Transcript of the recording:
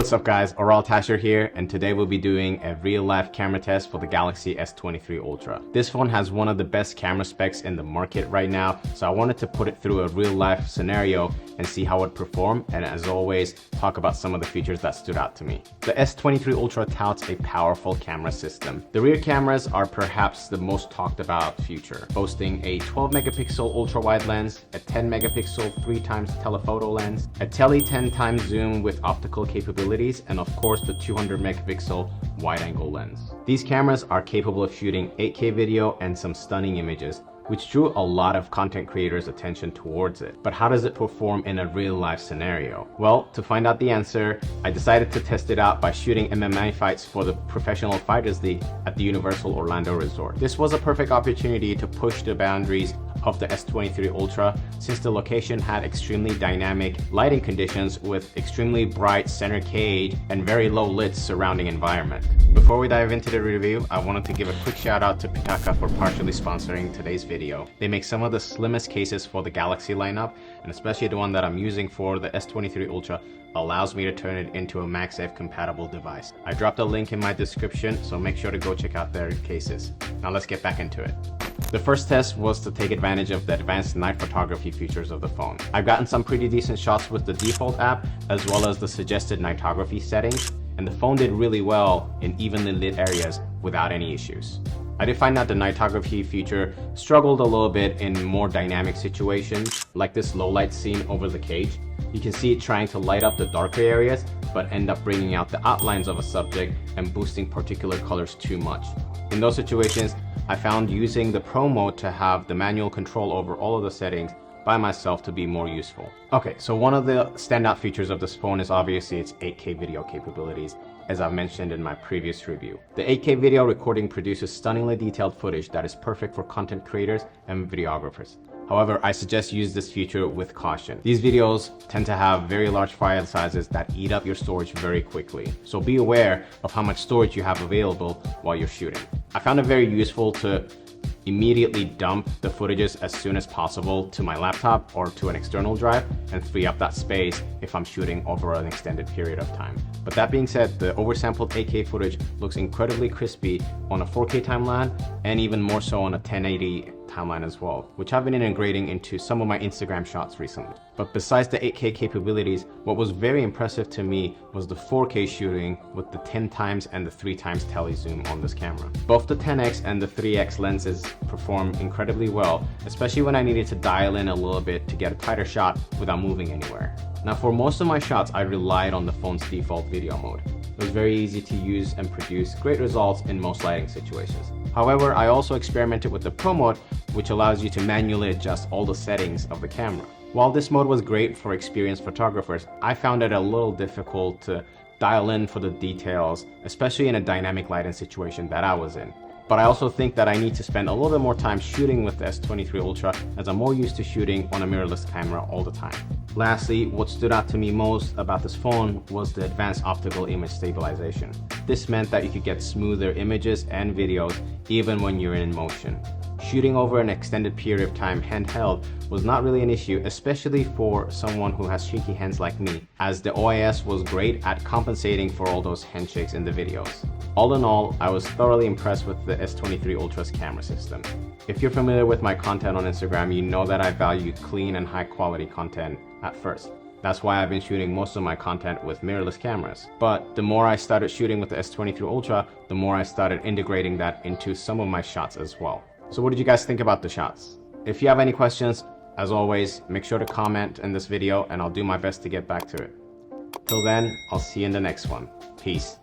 what's up guys, Oral Tasher here, and today we'll be doing a real-life camera test for the Galaxy S23 Ultra. This phone has one of the best camera specs in the market right now, so I wanted to put it through a real-life scenario and see how it performed, and as always, talk about some of the features that stood out to me. The S23 Ultra touts a powerful camera system. The rear cameras are perhaps the most talked about feature, boasting a 12 megapixel ultra-wide lens, a 10 megapixel 3x telephoto lens, a tele 10x zoom with optical capabilities, and of course the 200 megapixel wide-angle lens. These cameras are capable of shooting 8K video and some stunning images, which drew a lot of content creators' attention towards it. But how does it perform in a real-life scenario? Well, to find out the answer, I decided to test it out by shooting MMA fights for the Professional Fighters League at the Universal Orlando Resort. This was a perfect opportunity to push the boundaries of the S23 Ultra, since the location had extremely dynamic lighting conditions with extremely bright center cage and very low lit surrounding environment. Before we dive into the review, I wanted to give a quick shout out to PITAKA for partially sponsoring today's video. They make some of the slimmest cases for the Galaxy lineup, and especially the one that I'm using for the S23 Ultra allows me to turn it into a MagSafe compatible device. I dropped a link in my description, so make sure to go check out their cases. Now let's get back into it. The first test was to take advantage of the advanced night photography features of the phone. I've gotten some pretty decent shots with the default app, as well as the suggested nightography settings, and the phone did really well in evenly lit areas without any issues. I did find that the nightography feature struggled a little bit in more dynamic situations, like this low light scene over the cage. You can see it trying to light up the darker areas, but end up bringing out the outlines of a subject and boosting particular colors too much. In those situations, I found using the Pro mode to have the manual control over all of the settings by myself to be more useful. Okay, so one of the standout features of this phone is obviously its 8K video capabilities, as I've mentioned in my previous review. The 8K video recording produces stunningly detailed footage that is perfect for content creators and videographers. However, I suggest use this feature with caution. These videos tend to have very large file sizes that eat up your storage very quickly, so be aware of how much storage you have available while you're shooting. I found it very useful to immediately dump the footages as soon as possible to my laptop or to an external drive and free up that space if I'm shooting over an extended period of time. But that being said, the oversampled 8K footage looks incredibly crispy on a 4K timeline and even more so on a 1080 timeline as well, which I've been integrating into some of my Instagram shots recently. But besides the 8K capabilities, what was very impressive to me was the 4K shooting with the 10x and the 3x tele zoom on this camera. Both the 10x and the 3x lenses perform incredibly well, especially when I needed to dial in a little bit to get a tighter shot without moving anywhere. Now for most of my shots, I relied on the phone's default video mode. It was very easy to use and produce great results in most lighting situations. However, I also experimented with the Pro mode, which allows you to manually adjust all the settings of the camera. While this mode was great for experienced photographers, I found it a little difficult to dial in for the details, especially in a dynamic lighting situation that I was in. But I also think that I need to spend a little bit more time shooting with the S23 Ultra, as I'm more used to shooting on a mirrorless camera all the time. Lastly, what stood out to me most about this phone was the advanced optical image stabilization. This meant that you could get smoother images and videos even when you're in motion. Shooting over an extended period of time handheld was not really an issue, especially for someone who has shaky hands like me, as the OIS was great at compensating for all those handshakes in the videos. All in all, I was thoroughly impressed with the S23 Ultra's camera system. If you're familiar with my content on Instagram, you know that I value clean and high quality content at first. That's why I've been shooting most of my content with mirrorless cameras. But the more I started shooting with the S23 Ultra, the more I started integrating that into some of my shots as well. So what did you guys think about the shots? If you have any questions, as always, make sure to comment in this video and I'll do my best to get back to it. Till then, I'll see you in the next one. Peace.